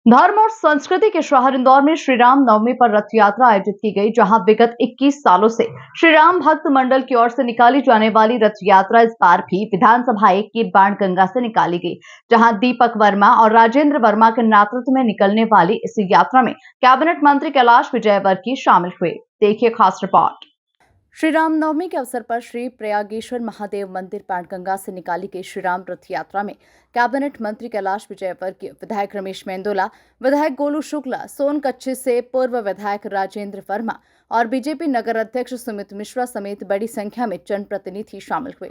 धर्म और संस्कृति के शहर इंदौर में श्री राम नवमी पर रथ यात्रा आयोजित की गई, जहां विगत 21 सालों से श्री राम भक्त मंडल की ओर से निकाली जाने वाली रथ यात्रा इस बार भी विधानसभा 1 की बाणगंगा से निकाली गई, जहां दीपक वर्मा और राजेंद्र वर्मा के नेतृत्व में निकलने वाली इस यात्रा में कैबिनेट मंत्री कैलाश विजयवर्गीय शामिल हुए। देखिए खास रिपोर्ट। श्री राम नवमी के अवसर पर श्री प्रयागेश्वर महादेव मंदिर बाणगंगा से निकाली गई श्री राम रथ यात्रा में कैबिनेट मंत्री कैलाश विजयवर्गीय, विधायक रमेश मेंदोला, विधायक गोलू शुक्ला, सोनकच्ची से पूर्व विधायक राजेंद्र वर्मा और बीजेपी नगर अध्यक्ष सुमित मिश्रा समेत बड़ी संख्या में जनप्रतिनिधि शामिल हुए।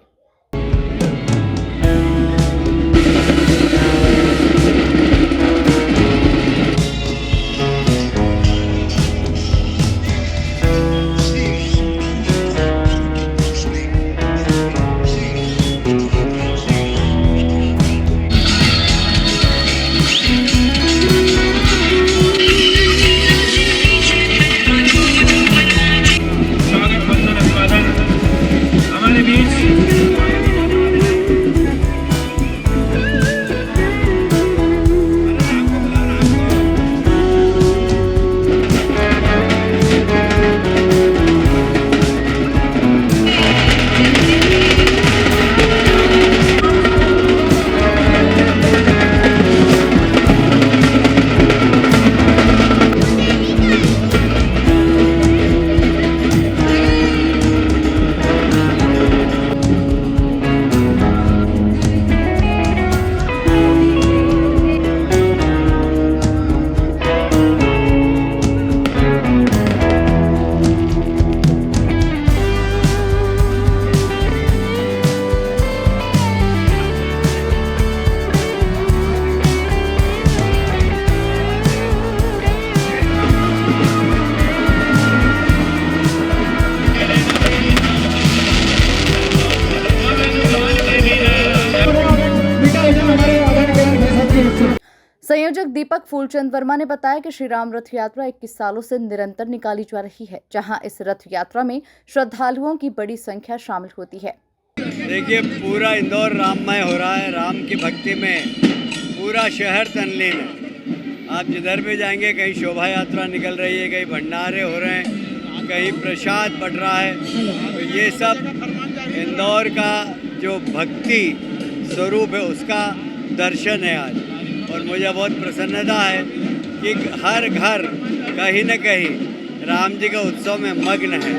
संयोजक दीपक फूलचंद वर्मा ने बताया कि श्री राम रथ यात्रा 21 सालों से निरंतर निकाली जा रही है, जहां इस रथ यात्रा में श्रद्धालुओं की बड़ी संख्या शामिल होती है। देखिए, पूरा इंदौर राममय हो रहा है। राम की भक्ति में पूरा शहर तल्लीन है। आप जिधर भी जाएंगे, कहीं शोभा यात्रा निकल रही है, कहीं भंडारे हो रहे हैं, कहीं प्रसाद बट रहा है। तो ये सब इंदौर का जो भक्ति स्वरूप है उसका दर्शन है आज। और मुझे बहुत प्रसन्नता है कि हर घर कहीं न कहीं राम जी का उत्सव में मग्न है।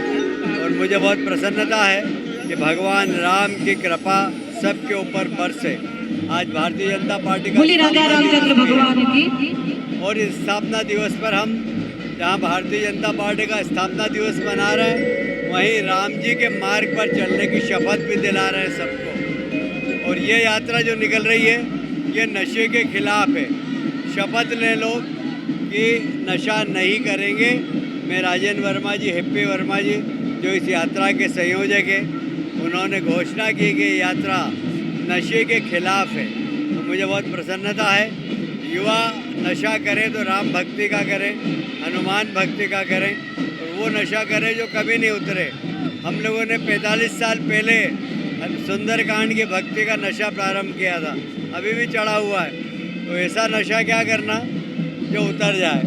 और मुझे बहुत प्रसन्नता है कि भगवान राम की कृपा सबके ऊपर बरसे। आज भारतीय जनता पार्टी का और इस स्थापना दिवस पर हम जहाँ भारतीय जनता पार्टी का स्थापना दिवस मना रहे हैं, वहीं राम जी के मार्ग पर चलने की शपथ भी दिला रहे हैं सबको। और ये यात्रा जो निकल रही है, ये नशे के खिलाफ है। शपथ ले लो कि नशा नहीं करेंगे। मैं राजेंद्र वर्मा जी, हिप्पी वर्मा जी, जो इस यात्रा के संयोजक हैं, उन्होंने घोषणा की कि यात्रा नशे के खिलाफ है। तो मुझे बहुत प्रसन्नता है। युवा नशा करें तो राम भक्ति का करें, हनुमान भक्ति का करें, और वो नशा करें जो कभी नहीं उतरे। हम लोगों ने 45 साल पहले सुंदरकांड की भक्ति का नशा प्रारंभ किया था, अभी भी चढ़ा हुआ है। तो ऐसा नशा क्या करना जो उतर जाए।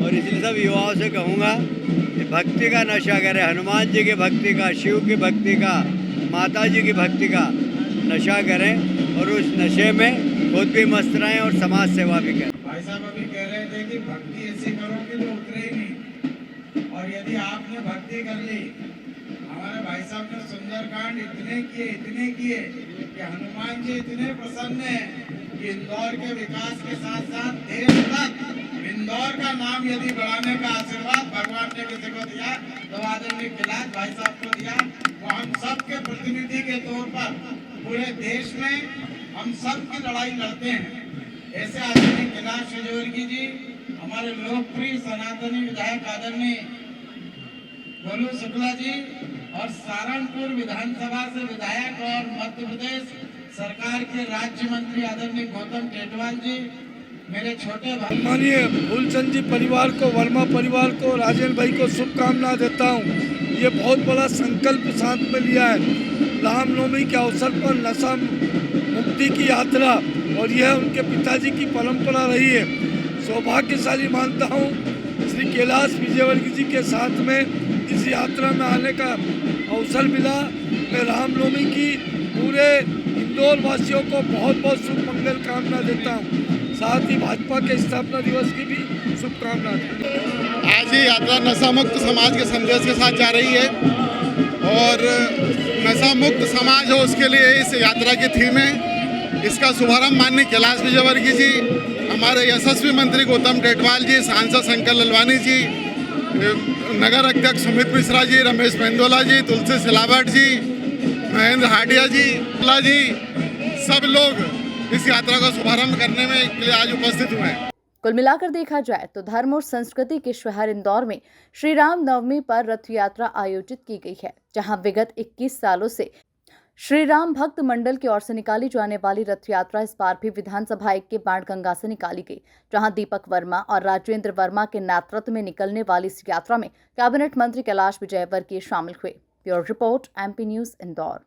और इसलिए सब युवाओं से कहूँगा कि भक्ति का नशा करें, हनुमान जी की भक्ति का, शिव की भक्ति का, माता जी की भक्ति का नशा करें और उस नशे में खुद भी मस्त रहें और समाज सेवा भी करें। भाई साहब अभी कह रहे थे कि भक्ति ऐसी करोगे तो उतरे ही नहीं। और यदि आपने भक्ति कर ली, हमारे भाई साहब ने सुंदरकांड इतने किए कि हनुमान जी इतने प्रसन्न हैं कि इंदौर के विकास के साथ साथ देश तक इंदौर का नाम यदि बढ़ाने का आशीर्वाद भगवान ने किसी को दिया तो आदरणीय कैलाश भाई साहब को दिया। वो हम सब के प्रतिनिधि के तौर पर पूरे देश में हम सब की लड़ाई लड़ते हैं। ऐसे आदरणीय कैलाश विजयवर्गीय जी, हमारे लोकप्रिय सनातनी विधायक आदरणीय गोलू शुक्ला जी, और सहारनपुर विधानसभा से विधायक और मध्य प्रदेश सरकार के राज्य मंत्री आदरणीय गौतम टेटवाल जी, मेरे छोटे भाई माननीय फूलचंद जी परिवार को, वर्मा परिवार को, राजेंद्र भाई को शुभकामना देता हूँ। ये बहुत बड़ा संकल्प साथ में लिया है रामनवमी के अवसर पर नशा मुक्ति की यात्रा, और यह उनके पिताजी की परंपरा रही है। सौभाग्यशाली मानता हूँ श्री कैलाश विजयवर्गीय जी के साथ में इस यात्रा में आने का अवसर मिला। मैं रामनवमी की पूरे इंदौर वासियों को बहुत बहुत शुभ मंगल कामना देता हूँ। साथ ही भाजपा के स्थापना दिवस की भी शुभकामना देता हूँ। आज ये यात्रा नशा मुक्त समाज के संदेश के साथ जा रही है और नशा मुक्त समाज हो उसके लिए इस यात्रा की थीम है। इसका शुभारंभ माननीय कैलाश विजयवर्गीय जी, हमारे यशस्वी मंत्री गौतम टेटवाल जी, सांसद शंकर ललवानी जी, नगर अध्यक्ष सुमित मिश्रा जी, रमेश मेंदोला जी, तुलसी सिलावट जी, महेंद्र हाडिया जी, सब लोग इस यात्रा का शुभारंभ करने में के लिए आज उपस्थित हुए हैं। कुल मिलाकर देखा जाए तो धर्म और संस्कृति के शहर इंदौर में श्री राम नवमी पर रथ यात्रा आयोजित की गई है, जहां विगत 21 सालों से श्री राम भक्त मंडल की ओर से निकाली जाने वाली रथ यात्रा इस बार भी विधानसभा 1 के बाणगंगा से निकाली गई, जहां दीपक वर्मा और राजेंद्र वर्मा के नेतृत्व में निकलने वाली इस यात्रा में कैबिनेट मंत्री कैलाश विजयवर्गीय शामिल हुए। Bureau report, MP news, Indore.